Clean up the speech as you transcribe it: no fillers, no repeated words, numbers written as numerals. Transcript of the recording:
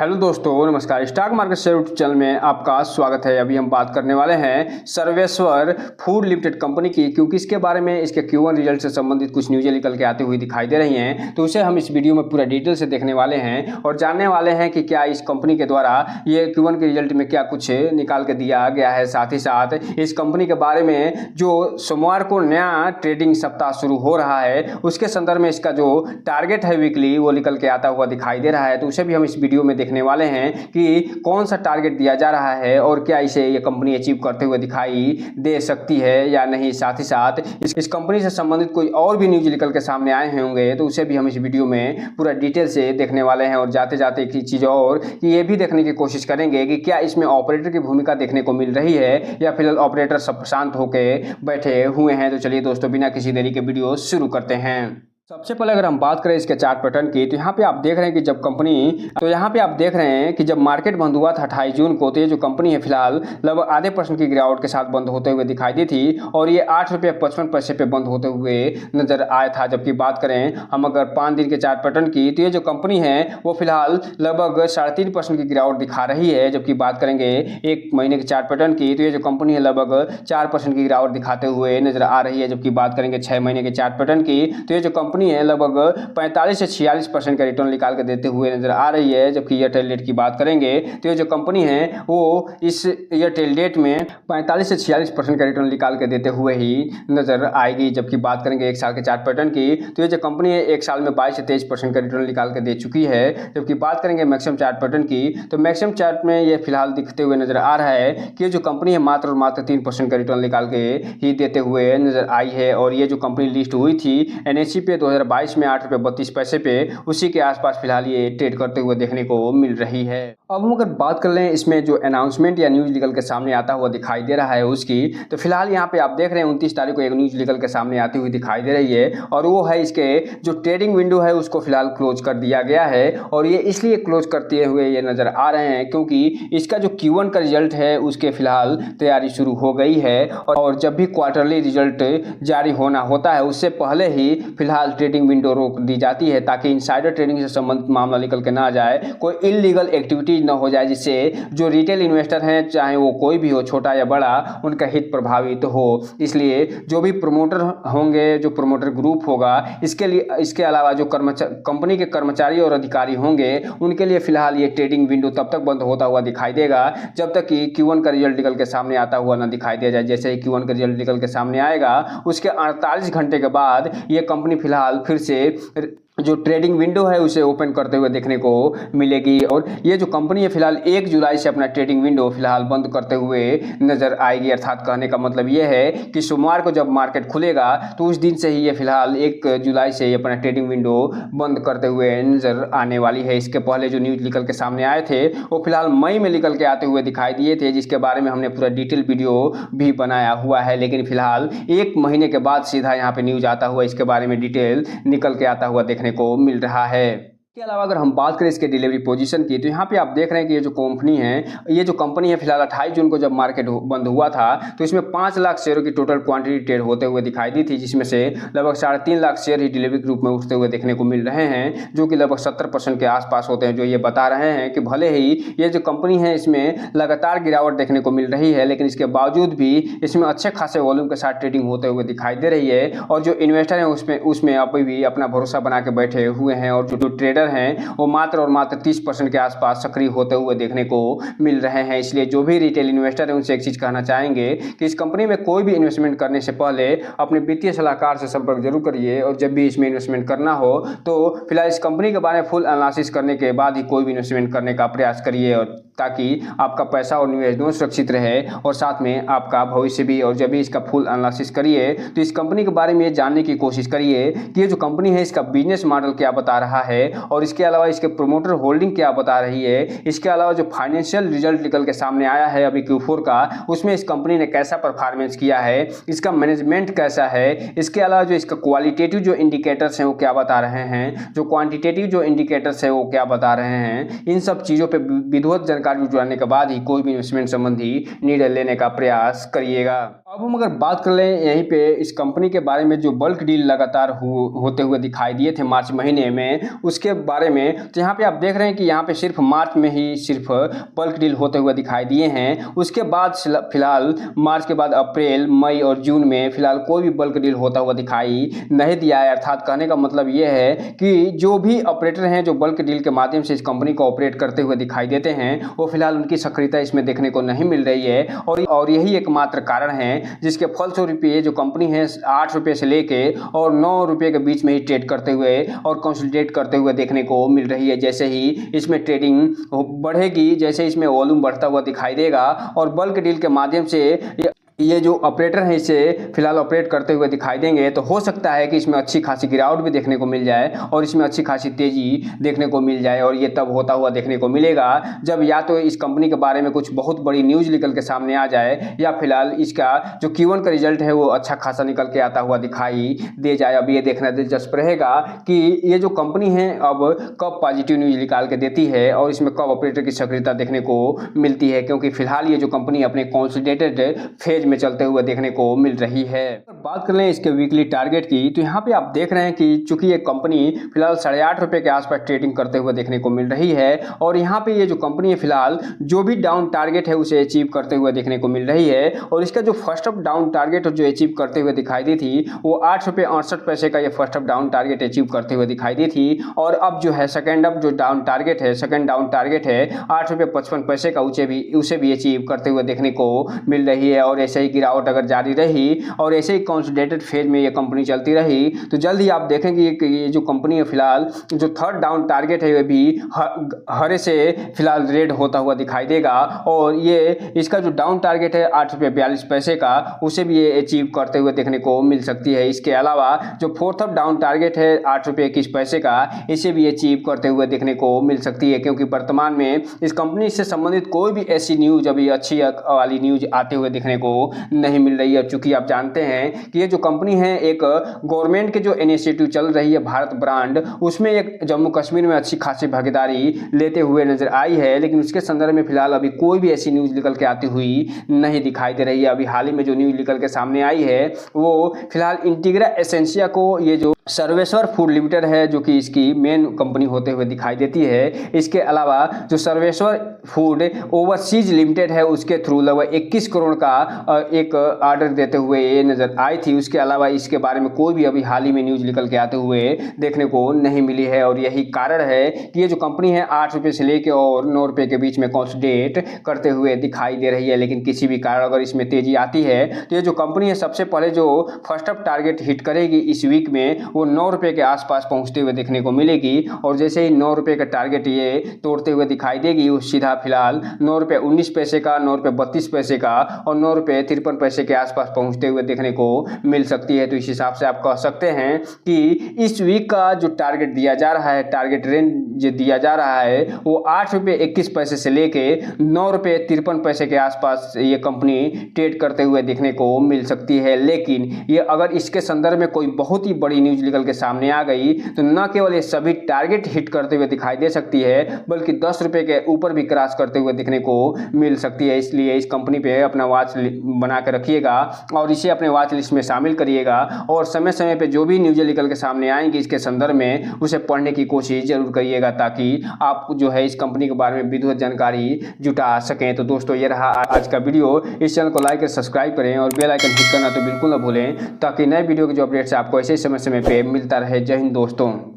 Hello दोस्तों, नमस्कार। Stock market share YouTube channel में आपका स्वागत है। अभी हम बात करने वाले हैं सर्वेश्वर फूड लिमिटेड कंपनी की, क्योंकि इसके बारे में इसके Q1 रिजल्ट से संबंधित कुछ न्यूज़ें निकल के आती हुई दिखाई दे रही हैं, तो उसे हम इस वीडियो में पूरा डिटेल से देखने वाले हैं और जानने वाले हैं कि क्या इस कंपनी के द्वारा ये Q1 के रिजल्ट में क्या कुछ निकाल के दिया गया है। साथ ही साथ इस कंपनी के बारे में जो सोमवार को नया ट्रेडिंग सप्ताह शुरू हो रहा है उसके संदर्भ में इसका जो टारगेट है वीकली वो निकल के आता हुआ दिखाई दे रहा है, तो उसे भी हम इस वीडियो में देखने वाले हैं कि कौन सा टारगेट दिया जा रहा है और क्या इसे ये कंपनी अचीव करते हुए दिखाई दे सकती है या नहीं। साथ ही साथ इस कंपनी से संबंधित कोई और भी न्यूज निकल के सामने आए होंगे तो उसे भी हम इस वीडियो में पूरा डिटेल से देखने वाले हैं। और जाते जाते एक चीज़ और कि ये भी देखने की कोशिश करेंगे कि क्या इसमें ऑपरेटर की भूमिका देखने को मिल रही है या फिलहाल ऑपरेटर सब शांत होकर बैठे हुए हैं। तो चलिए दोस्तों, बिना किसी देरी के वीडियो शुरू करते हैं। सबसे पहले अगर हम बात करें इसके चार्ट पैटर्न की, तो यहाँ पे आप देख रहे हैं कि जब कंपनी यहाँ पे आप देख रहे हैं कि जब मार्केट बंद हुआ था 28 जून को, तो ये जो कंपनी है फिलहाल लगभग आधे % की गिरावट के साथ बंद होते हुए दिखाई दी थी और ये 8 रुपये 55 पैसे पे बंद होते हुए नजर आया था। जबकि बात करें हम अगर 5 दिन के चार्ट पैटर्न की, तो ये जो कंपनी है वो फिलहाल लगभग 3.5% की गिरावट दिखा रही है। जबकि बात करेंगे 1 महीने के चार्ट पैटर्न की, तो ये जो कंपनी है लगभग 4% की गिरावट दिखाते हुए नजर आ रही है। जबकि बात करेंगे 6 महीने के चार्ट पैटर्न की, तो ये जो कंपनी है लगभग 45 से 46% का रिटर्न निकाल के देते हुए नजर आ रही है। जबकि एयरटेल डेट की बात करेंगे तो ये जो कंपनी है वो इस एयरटेल डेट में 45 से 46% का रिटर्न निकाल के देते हुए ही नजर आएगी। जबकि बात करेंगे 1 साल के चार्ट पैटर्न की, तो ये जो कंपनी है 1 साल में 22 से 23% का रिटर्न निकाल के दे चुकी है। जबकि बात करेंगे मैक्सिमम चार्ट पैटर्न की, तो मैक्सिमम चार्ट में ये फिलहाल दिखते हुए नजर आ रहा है कि ये जो कंपनी है मात्र और मात्र 3% का रिटर्न निकाल के ही देते हुए नजर आई है। और ये जो कंपनी लिस्ट हुई थी NSE पे 2022 में 8.32 रुपये पे, उसी के आसपास फिलहाल ये ट्रेड करते हुए देखने को मिल रही है। अब हम अगर बात कर लें इसमें जो अनाउंसमेंट या न्यूज निकल के सामने आता हुआ दिखाई दे रहा है उसकी, तो फिलहाल यहाँ पे आप देख रहे हैं 29 तारीख को एक न्यूज निकल के सामने आती हुई दिखाई दे रही है और वो है इसके जो ट्रेडिंग विंडो है उसको फिलहाल क्लोज कर दिया गया है। और ये इसलिए क्लोज करते हुए ये नजर आ रहे हैं क्योंकि इसका जो Q1 का रिजल्ट है उसके फिलहाल तैयारी शुरू हो गई है और जब भी क्वार्टरली रिजल्ट जारी होना होता है उससे पहले ही फिलहाल ट्रेडिंग विंडो रोक दी जाती है ताकि इनसाइडर ट्रेडिंग से संबंधित मामला निकल के ना जाए, कोई इलीगल एक्टिविटीज ना हो जाए जिससे जो रिटेल इन्वेस्टर हैं चाहे वो कोई भी हो, छोटा या बड़ा, उनका हित प्रभावित हो। इसलिए जो भी प्रमोटर होंगे, जो प्रमोटर ग्रुप होगा, इसके अलावा जो कंपनी के कर्मचारी और अधिकारी होंगे उनके लिए फिलहाल ये ट्रेडिंग विंडो तब तक बंद होता हुआ दिखाई देगा जब तक कि Q1 का रिजल्ट निकल के सामने आता हुआ ना दिखाई दे जाए। जैसे ही Q1 का रिजल्ट निकल के सामने आएगा उसके 48 घंटे के बाद ये कंपनी फिलहाल फिर से जो ट्रेडिंग विंडो है उसे ओपन करते हुए देखने को मिलेगी। और ये जो कंपनी है फिलहाल 1 जुलाई से अपना ट्रेडिंग विंडो फिलहाल बंद करते हुए नजर आएगी। अर्थात कहने का मतलब ये है कि सोमवार को जब मार्केट खुलेगा तो उस दिन से ही ये फिलहाल 1 जुलाई से ही अपना ट्रेडिंग विंडो बंद करते हुए नजर आने वाली है। इसके पहले जो न्यूज निकल के सामने आए थे वो फिलहाल मई में निकल के आते हुए दिखाई दिए थे, जिसके बारे में हमने पूरा डिटेल वीडियो भी बनाया हुआ है। लेकिन फिलहाल 1 महीने के बाद सीधा यहाँ पे न्यूज आता हुआ इसके बारे में डिटेल निकल के आता हुआ देखने को मिल रहा है। इसके अलावा अगर हम बात करें इसके डिलीवरी पोजीशन की, तो यहाँ पे आप देख रहे हैं कि ये जो कंपनी है फिलहाल 28 जून को जब मार्केट बंद हुआ था तो इसमें 5 लाख शेयरों की टोटल क्वांटिटी ट्रेड होते हुए दिखाई दी थी, जिसमें से लगभग 3.5 लाख शेयर ही डिलीवरी के रूप में उठते हुए देखने को मिल रहे हैं, जो कि लगभग 70% के आसपास होते हैं। जो ये बता रहे हैं कि भले ही ये जो कंपनी है इसमें लगातार गिरावट देखने को मिल रही है लेकिन इसके बावजूद भी इसमें अच्छे खासे वॉल्यूम के साथ ट्रेडिंग होते हुए दिखाई दे रही है और जो इन्वेस्टर हैं उसमें अभी भी अपना भरोसा बना के बैठे हुए हैं और जो ट्रेडर हैं वो मात्र और मात्र 30% के आसपास सक्रिय होते हुए देखने को मिल रहे हैं। इसलिए जो भी रिटेल इन्वेस्टर है उनसे एक चीज कहना चाहेंगे कि इस कंपनी में कोई भी इन्वेस्टमेंट करने से पहले अपने वित्तीय सलाहकार से संपर्क जरूर करिए और जब भी इसमें इन्वेस्टमेंट करना हो तो फिलहाल इस कंपनी के बारे में फुल एनालिसिस करने के बाद ही कोई भी इन्वेस्टमेंट करने का प्रयास करिए, और ताकि आपका पैसा और निवेश दोनों सुरक्षित रहे और साथ में आपका भविष्य भी। और जब भी इसका फुल एनालिसिस करिए तो इस कंपनी के बारे में जानने की कोशिश करिए कि ये जो कंपनी है इसका बिजनेस मॉडल क्या बता रहा है और इसके अलावा इसके प्रमोटर होल्डिंग क्या बता रही है। इसके अलावा जो फाइनेंशियल रिजल्ट निकल के सामने आया है अभी Q4 का, उसमें इस कंपनी ने कैसा परफॉर्मेंस किया है, इसका मैनेजमेंट कैसा है। इसके अलावा जो इसका क्वालिटेटिव जो इंडिकेटर्स हैं वो क्या बता रहे हैं, जो क्वांटिटेटिव जो इंडिकेटर्स है वो क्या बता रहे हैं। इन सब चीज़ों पर विधिवत जानकारी जानकारी जुटाने के बाद ही कोई भी इन्वेस्टमेंट संबंधी निर्णय लेने का प्रयास करिएगा। अब हम अगर बात कर लें यहीं पे इस कंपनी के बारे में, जो बल्क डील लगातार होते हुए दिखाई दिए थे मार्च महीने में, उसके बारे में तो यहाँ पे आप देख रहे हैं कि यहाँ पे सिर्फ मार्च में ही सिर्फ बल्क डील होते हुए दिखाई दिए हैं। उसके बाद फिलहाल मार्च के बाद अप्रैल, मई और जून में फिलहाल कोई भी बल्क डील होता हुआ दिखाई नहीं दिया है। अर्थात कहने का मतलब ये है कि जो भी ऑपरेटर हैं जो बल्क डील के माध्यम से इस कंपनी को ऑपरेट करते हुए दिखाई देते हैं, वो फिलहाल उनकी सक्रियता इसमें देखने को नहीं मिल रही है। और यही एकमात्र कारण है जिसके फलस्वरूप ये जो कंपनी है 8 रुपये से लेके और 9 रुपये के बीच में ही ट्रेड करते हुए और कंसोलिडेट करते हुए देखने को मिल रही है। जैसे ही इसमें ट्रेडिंग बढ़ेगी, जैसे इसमें वॉल्यूम बढ़ता हुआ दिखाई देगा और बल्क डील के माध्यम से ये जो ऑपरेटर हैं इसे फिलहाल ऑपरेट करते हुए दिखाई देंगे, तो हो सकता है कि इसमें अच्छी खासी गिरावट भी देखने को मिल जाए और इसमें अच्छी खासी तेजी देखने को मिल जाए। और ये तब होता हुआ देखने को मिलेगा जब या तो इस कंपनी के बारे में कुछ बहुत बड़ी न्यूज़ निकल के सामने आ जाए, या फिलहाल इसका जो Q1 का रिजल्ट है वो अच्छा खासा निकल के आता हुआ दिखाई दे जाए। अब ये देखना दिलचस्प रहेगा कि ये जो कंपनी है अब कब पॉजिटिव न्यूज़ निकाल के देती है और इसमें कब ऑपरेटर की सक्रियता देखने को मिलती है, क्योंकि फिलहाल ये जो कंपनी अपने कंसोलिडेटेड फेज में चलते हुए देखने को मिल रही है। बात कर लें इसके वीकली टारगेट की, तो यहाँ पे आप देख रहे हैं कि चूंकि ये कंपनी फिलहाल 8.5 रुपये के आसपास ट्रेडिंग करते हुए देखने को मिल रही है और यहाँ पे ये जो कंपनी है फिलहाल जो भी डाउन टारगेट है उसे अचीव करते हुए देखने को मिल रही है। और इसका जो फर्स्ट ऑफ डाउन टारगेट जो अचीव करते हुए दिखाई दी थी वो 8 रुपये 68 पैसे का ये first of down target achieve करते हुए दिखाई दी थी। और अब जो है सेकेंड ऑफ जो डाउन टारगेट है, सेकेंड डाउन टारगेट है 8 रुपये 55 पैसे का, उसे भी अचीव करते हुए देखने को मिल रही है। और ऐसे ही गिरावट अगर जारी रही और ऐसे ही कंसोलिडेटेड फेज में ये कंपनी चलती रही तो जल्द ही आप देखेंगे कि ये जो कंपनी है फिलहाल जो थर्ड डाउन टारगेट है ये भी हरे से फिलहाल रेड होता हुआ दिखाई देगा। और ये इसका जो डाउन टारगेट है 8 रुपये 42 पैसे का, उसे भी ये अचीव करते हुए देखने को मिल सकती है। इसके अलावा जो फोर्थ ऑफ डाउन टारगेट है 8 रुपये 21 पैसे का, इसे भी अचीव करते हुए देखने को मिल सकती है। क्योंकि वर्तमान में इस कंपनी से संबंधित कोई भी ऐसी न्यूज अभी अच्छी वाली न्यूज आते हुए देखने को नहीं मिल रही है। चूंकि आप जानते हैं कि ये जो कंपनी है एक गवर्नमेंट के जो इनिशिएटिव चल रही है भारत ब्रांड, उसमें एक जम्मू कश्मीर में अच्छी खासी भागीदारी लेते हुए नजर आई है, लेकिन उसके संदर्भ में फिलहाल अभी कोई भी ऐसी न्यूज निकल के आती हुई नहीं दिखाई दे रही है। अभी हाल ही में जो न्यूज निकल के सामने आई है वो फिलहाल इंटीग्रा एसेंशिया को ये जो सर्वेश्वर फूड लिमिटेड है जो कि इसकी मेन कंपनी होते हुए दिखाई देती है, इसके अलावा जो सर्वेश्वर फूड ओवरसीज लिमिटेड है उसके थ्रू लगभग 21 करोड़ का एक ऑर्डर देते हुए ये नजर आई थी। उसके अलावा इसके बारे में कोई भी अभी हाल ही में न्यूज निकल के आते हुए देखने को नहीं मिली है। और यही कारण है कि ये जो कंपनी है 8 रुपये से लेकर और 9 रुपये के बीच में कंसोलिडेट करते हुए दिखाई दे रही है। लेकिन किसी भी कारण अगर इसमें तेजी आती है तो ये जो कंपनी है सबसे पहले जो फर्स्ट ऑफ टारगेट हिट करेगी इस वीक में वो 9 रुपये के आसपास पहुंचते हुए देखने को मिलेगी। और जैसे ही 9 रुपये का टारगेट ये तोड़ते हुए दिखाई देगी, वो सीधा फिलहाल 9 रुपये 19 पैसे का, 9 रुपये 32 पैसे का और 9 रुपये 53 पैसे के आसपास पहुंचते हुए देखने को मिल सकती है। तो इस हिसाब से आप कह सकते हैं कि इस वीक का जो टारगेट दिया जा रहा है, टारगेट रेंज दिया जा रहा है वो 8 रुपये 21 पैसे से लेके 9 रुपये 53 पैसे के आसपास ये कंपनी ट्रेड करते हुए देखने को मिल सकती है। लेकिन ये अगर इसके संदर्भ में कोई बहुत ही बड़ी न्यूज निकल के सामने आ गई तो न केवल ये सभी टारगेट हिट करते हुए दिखाई दे सकती है बल्कि 10 रुपये के ऊपर भी क्रॉस करते हुए देखने को मिल सकती है। इसलिए इस कंपनी पे अपना वॉच बना के रखिएगा और इसे अपने वॉच लिस्ट में शामिल करिएगा और समय समय पे जो भी न्यूज़ निकल के सामने आएंगी इसके संदर्भ में उसे पढ़ने की कोशिश जरूर करिएगा ताकि आप जो है इस कंपनी के बारे में विधिवत जानकारी जुटा सकें। तो दोस्तों ये रहा आज का वीडियो। इस चैनल को लाइक और सब्सक्राइब करें और बेल आइकन हिट करना तो बिल्कुल ना भूलें ताकि नए वीडियो के जो अपडेट्स आपको ऐसे समय समय पे मिलता रहे। जय हिंद दोस्तों।